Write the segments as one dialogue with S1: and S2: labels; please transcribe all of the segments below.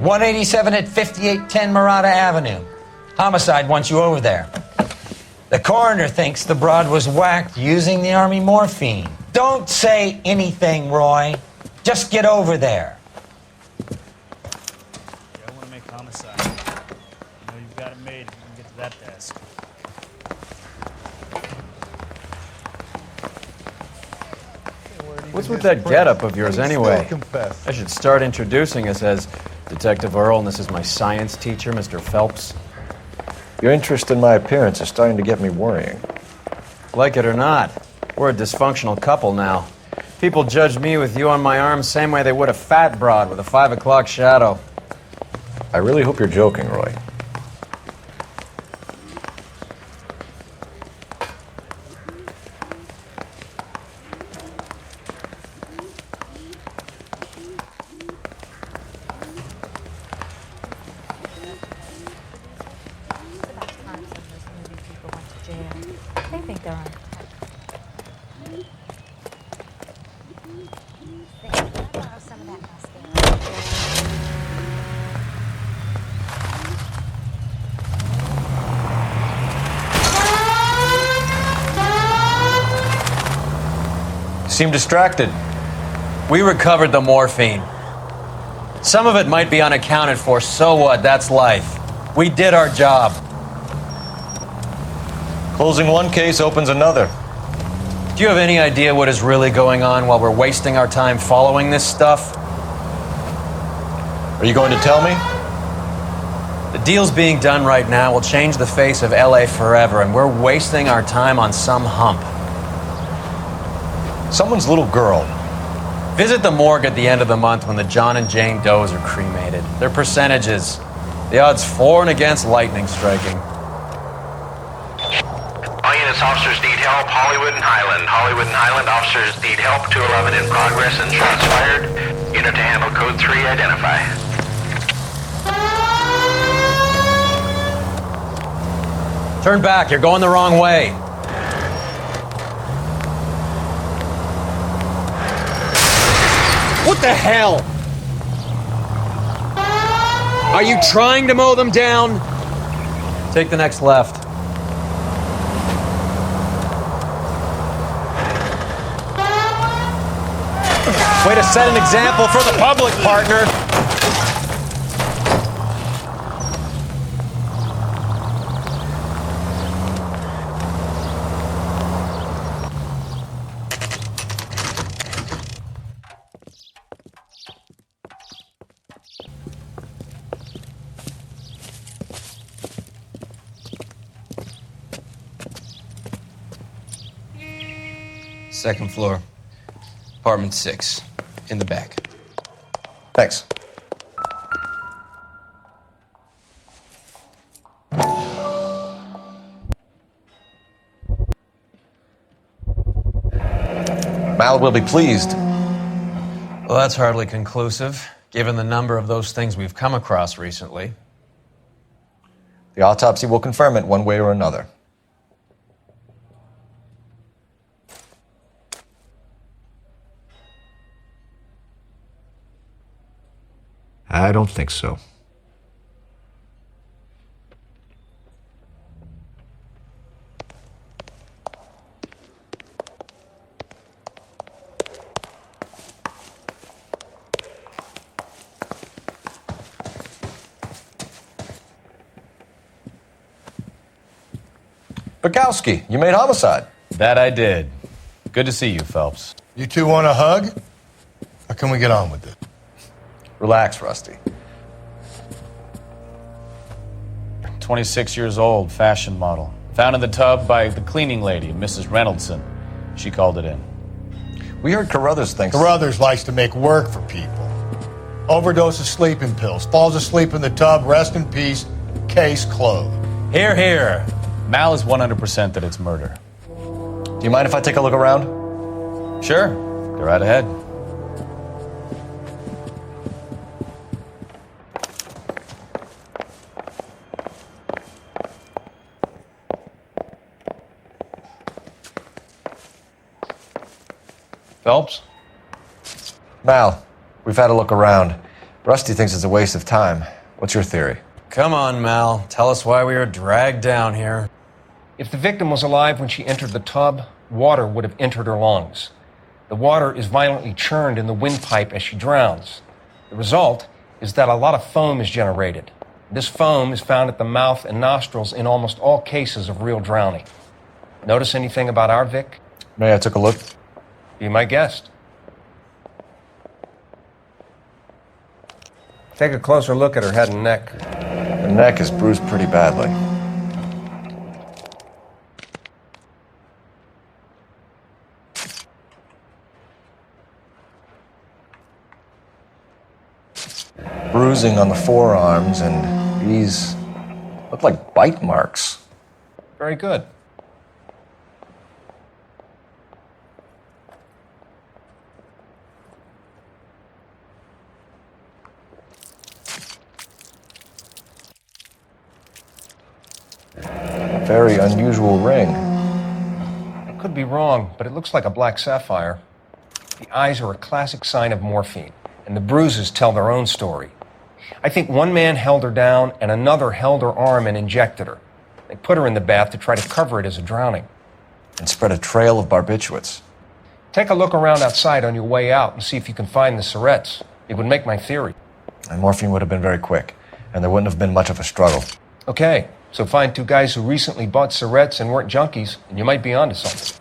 S1: 187 at 5810 Murata Avenue. Homicide wants you over there. The coroner thinks the broad was whacked using the Army morphine. Don't say anything, Roy. Just get over there.
S2: Yeah, I want to make homicide. You know you've got it made if you can get to that desk.
S3: What's with that getup of yours anyway? I should start introducing us as Detective Earl, and this is my science teacher, Mr. Phelps.
S4: Your interest in my appearance is starting to get me worrying.
S3: Like it or not, we're a dysfunctional couple now. People judge me with you on my arm same way they would a fat broad with a 5 o'clock shadow.
S4: I really hope you're joking, Roy.
S5: They think they're on. Borrow some of that mascara.
S4: You seem distracted.
S3: We recovered the morphine. Some of it might be unaccounted for, so what? That's life. We did our job.
S4: Closing one case opens another.
S3: Do you have any idea what is really going on while we're wasting our time following this stuff?
S4: Are you going to tell me?
S3: The deals being done right now will change the face of LA forever, and we're wasting our time on some hump.
S4: Someone's little girl.
S3: Visit the morgue at the end of the month when the John and Jane Does are cremated. Their percentages. The odds for and against lightning striking.
S6: All units, officers need help. Hollywood and Highland. Hollywood and Highland officers need help. 211 in progress and shots fired. Unit to handle code 3, identify.
S3: Turn back, you're going the wrong way. What the hell? Are you trying to mow them down? Take the next left. Way to set an example for the public, partner.
S7: Second floor, apartment 6, in the back.
S4: Thanks. Mal will be pleased.
S3: Well, that's hardly conclusive, given the number of those things we've come across recently.
S4: The autopsy will confirm it one way or another. I don't think so. Bukowski, you made homicide.
S8: That I did. Good to see you, Phelps.
S9: You two want a hug? Or can we get on with it?
S4: Relax, Rusty.
S8: 26 years old, fashion model. Found in the tub by the cleaning lady, Mrs. Reynoldson. She called it in.
S4: We heard Carruthers thinks...
S9: Carruthers likes to make work for people. Overdose of sleeping pills. Falls asleep in the tub. Rest in peace. Case closed.
S8: Here, here. Mal is 100% that it's murder.
S4: Do you mind if I take a look around?
S8: Sure. Go right ahead. Phelps?
S4: Mal, we've had a look around. Rusty thinks it's a waste of time. What's your theory?
S3: Come on, Mal. Tell us why we were dragged down here.
S10: If the victim was alive when she entered the tub, water would have entered her lungs. The water is violently churned in the windpipe as she drowns. The result is that a lot of foam is generated. This foam is found at the mouth and nostrils in almost all cases of real drowning. Notice anything about our Vic?
S4: May I took a look?
S10: Be my guest. Take a closer look at her head and neck.
S4: Her neck is bruised pretty badly. Bruising on the forearms, and these look like bite marks.
S10: Very good.
S4: A very unusual ring.
S10: I could be wrong, but it looks like a black sapphire. The eyes are a classic sign of morphine, and the bruises tell their own story. I think one man held her down and another held her arm and injected her. They put her in the bath to try to cover it as a drowning.
S4: And spread a trail of barbiturates.
S10: Take a look around outside on your way out and see if you can find the syrettes. It would make my theory.
S4: And morphine would have been very quick, and there wouldn't have been much of a struggle.
S10: Okay, so find two guys who recently bought syrettes and weren't junkies, and you might be onto something.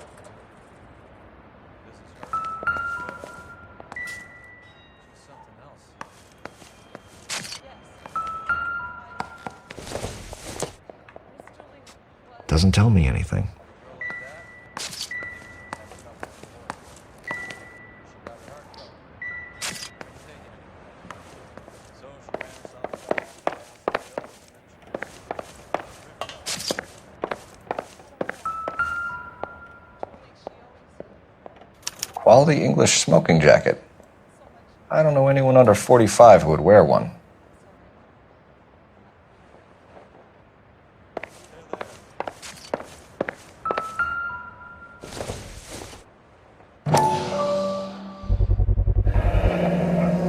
S4: Doesn't tell me anything. Quality English smoking jacket. I don't know anyone under 45 who would wear one.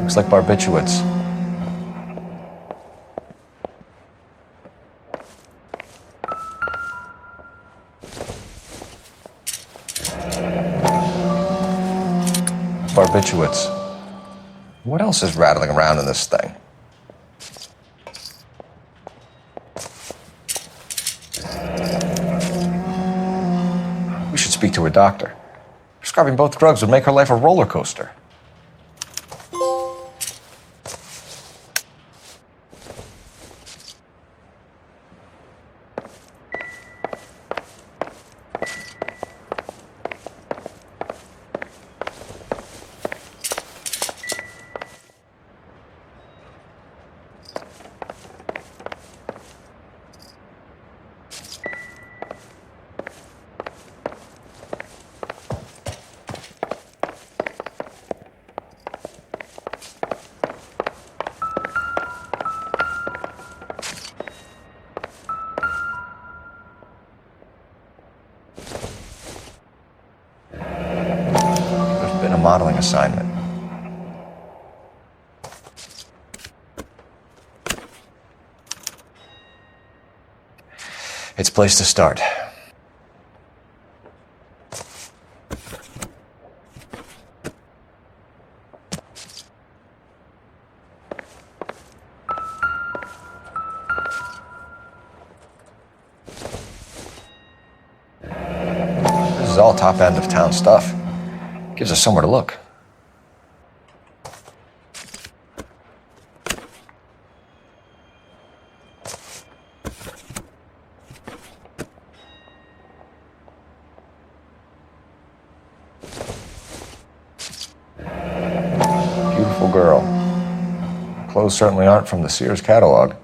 S4: Looks like barbiturates. Barbiturates. What else is rattling around in this thing? We should speak to a doctor. Prescribing both drugs would make her life a roller coaster. Modeling assignment. It's a place to start. This is all top end of town stuff. Gives us somewhere to look. Beautiful girl. Clothes certainly aren't from the Sears catalog.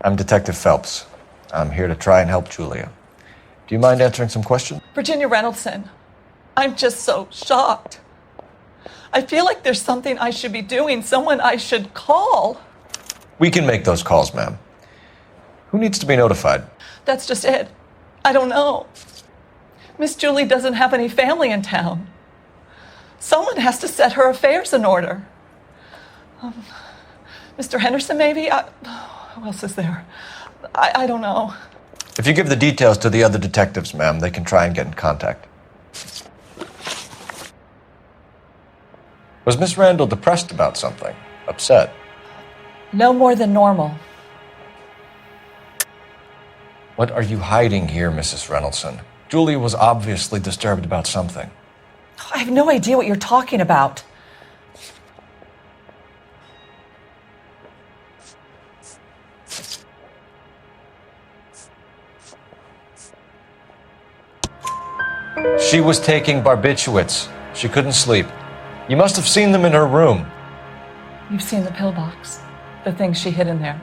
S4: I'm Detective Phelps. I'm here to try and help Julia. Do you mind answering some questions?
S11: Virginia Reynoldson, I'm just so shocked. I feel like there's something I should be doing, someone I should call.
S4: We can make those calls, ma'am. Who needs to be notified?
S11: That's just it. I don't know. Miss Julie doesn't have any family in town. Someone has to set her affairs in order. Mr. Henderson, maybe? Who else is there? I don't know.
S4: If you give the details to the other detectives, ma'am, they can try and get in contact. Was Miss Randall depressed about something? Upset?
S11: No more than normal.
S4: What are you hiding here, Mrs. Reynoldson? Julia was obviously disturbed about something.
S11: I have no idea what you're talking about.
S4: She was taking barbiturates. She couldn't sleep. You must have seen them in her room.
S11: You've seen the pillbox, the things she hid in there.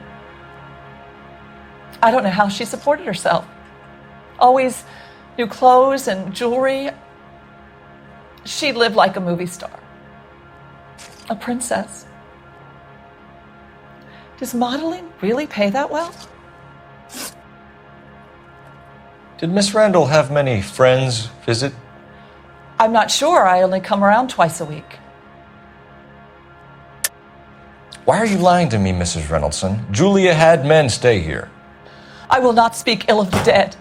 S11: I don't know how she supported herself. Always new clothes and jewelry. She lived like a movie star, a princess. Does modeling really pay that well?
S4: Did Miss Randall have many friends visit?
S11: I'm not sure. I only come around twice a week.
S4: Why are you lying to me, Mrs. Reynoldson? Julia had men stay here.
S11: I will not speak ill of the dead.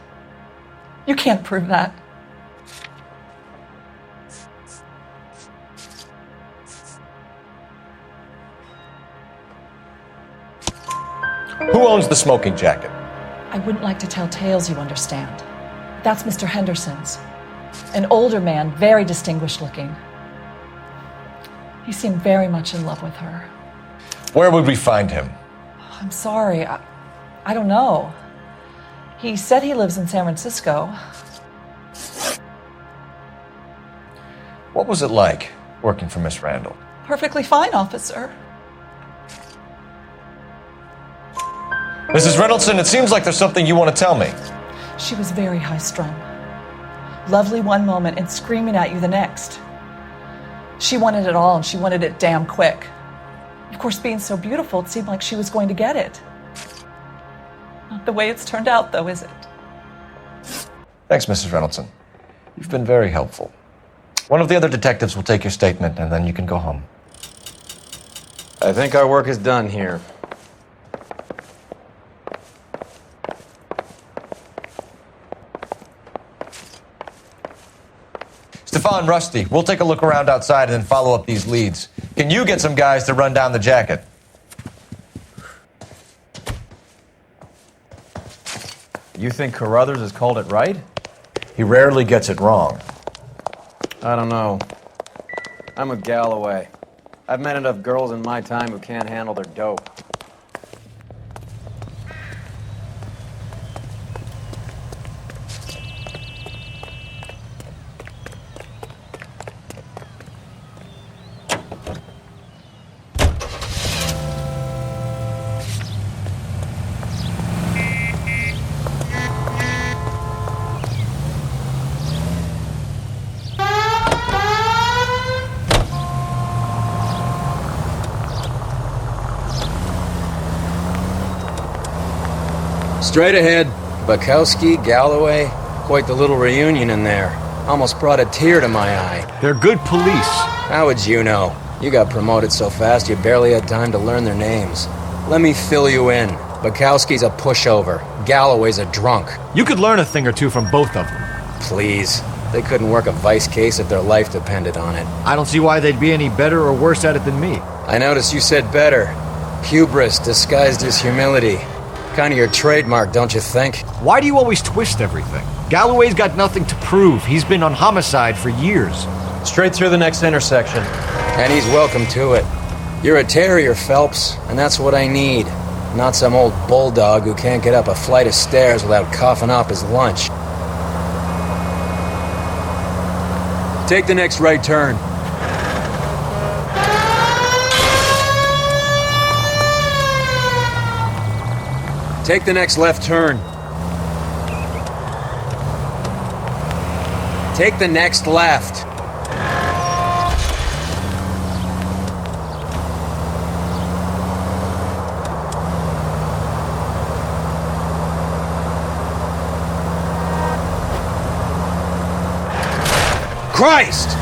S11: You can't prove that.
S4: Who owns the smoking jacket?
S11: I wouldn't like to tell tales, you understand. That's Mr. Henderson's. An older man, very distinguished looking. He seemed very much in love with her.
S4: Where would we find him?
S11: I'm sorry, I don't know. He said he lives in San Francisco.
S4: What was it like working for Miss Randall?
S11: Perfectly fine, officer.
S4: Mrs. Reynoldson, it seems like there's something you want to tell me.
S11: She was very high-strung. Lovely one moment and screaming at you the next. She wanted it all, and she wanted it damn quick. Of course, being so beautiful, it seemed like she was going to get it. Not the way it's turned out, though, is it?
S4: Thanks, Mrs. Reynoldson. You've been very helpful. One of the other detectives will take your statement, and then you can go home.
S3: I think our work is done here.
S4: Stefan, Rusty, we'll take a look around outside and then follow up these leads. Can you get some guys to run down the jacket?
S3: You think Carruthers has called it right?
S4: He rarely gets it wrong.
S3: I don't know. I'm with Galloway. I've met enough girls in my time who can't handle their dope.
S12: Straight ahead. Bukowski, Galloway, quite the little reunion in there. Almost brought a tear to my eye.
S9: They're good police.
S12: How would you know? You got promoted so fast you barely had time to learn their names. Let me fill you in. Bukowski's a pushover. Galloway's a drunk.
S9: You could learn a thing or two from both of them.
S12: Please. They couldn't work a vice case if their life depended on it.
S9: I don't see why they'd be any better or worse at it than me.
S12: I noticed you said better. Hubris disguised as humility. Kind of your trademark, don't you think?
S9: Why do you always twist everything? Galloway's got nothing to prove. He's been on homicide for years.
S3: Straight through the next intersection.
S12: And he's welcome to it. You're a terrier, Phelps, and that's what I need. Not some old bulldog who can't get up a flight of stairs without coughing up his lunch. Take the next right turn. Take the next left turn. Take the next left. Christ!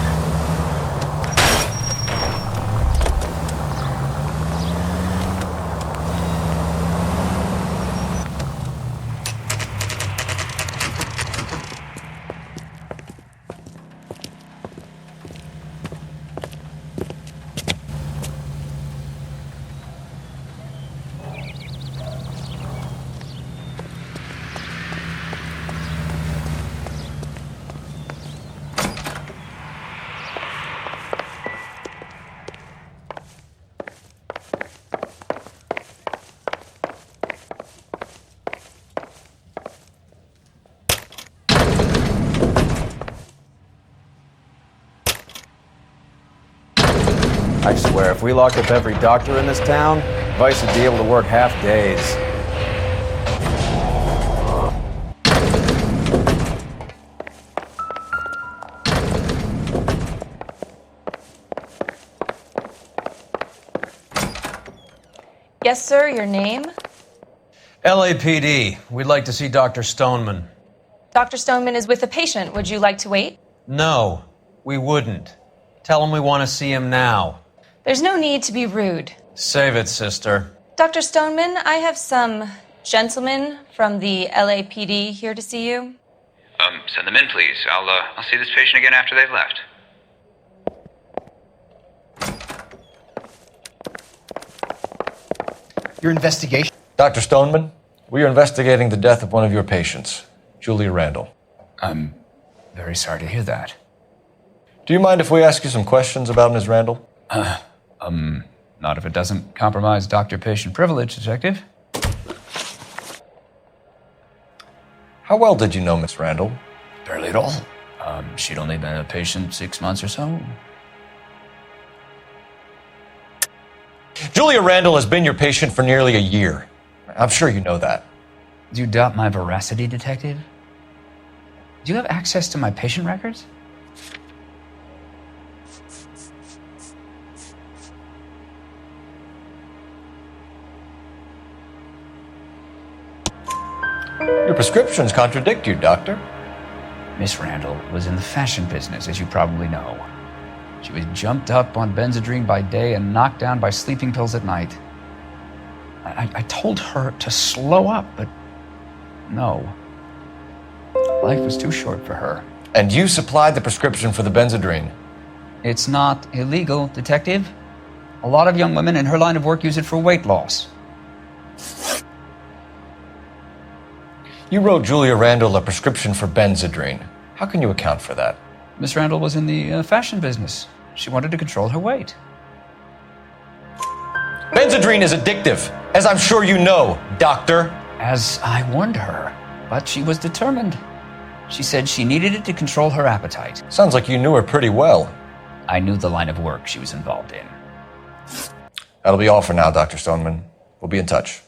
S3: I swear, if we locked up every doctor in this town, Vice would be able to work half days.
S13: Yes, sir, your name?
S3: LAPD. We'd like to see Dr. Stoneman.
S13: Dr. Stoneman is with a patient. Would you like to wait?
S3: No, we wouldn't. Tell him we want to see him now.
S13: There's no need to be rude.
S3: Save it, sister.
S13: Dr. Stoneman, I have some gentlemen from the LAPD here to see you.
S14: Send them in, please. I'll see this patient again after they've left.
S4: Your investigation? Dr. Stoneman, we are investigating the death of one of your patients, Julia Randall.
S14: I'm very sorry to hear that.
S4: Do you mind if we ask you some questions about Ms. Randall?
S14: Not if it doesn't compromise doctor-patient privilege, Detective.
S4: How well did you know Miss Randall?
S14: Barely at all. She'd only been a patient 6 months or so.
S4: Julia Randall has been your patient for nearly a year. I'm sure you know that.
S14: Do you doubt my veracity, Detective? Do you have access to my patient records?
S4: Your prescriptions contradict you, Doctor.
S14: Miss Randall was in the fashion business, as you probably know. She was jumped up on Benzedrine by day and knocked down by sleeping pills at night. I told her to slow up, but no. Life was too short for her.
S4: And you supplied the prescription for the Benzedrine?
S14: It's not illegal, Detective. A lot of young women in her line of work use it for weight loss.
S4: You wrote Julia Randall a prescription for Benzedrine. How can you account for that?
S14: Miss Randall was in the fashion business. She wanted to control her weight.
S4: Benzedrine is addictive, as I'm sure you know, Doctor.
S14: As I warned her, but she was determined. She said she needed it to control her appetite.
S4: Sounds like you knew her pretty well.
S14: I knew the line of work she was involved in.
S4: That'll be all for now, Dr. Stoneman. We'll be in touch.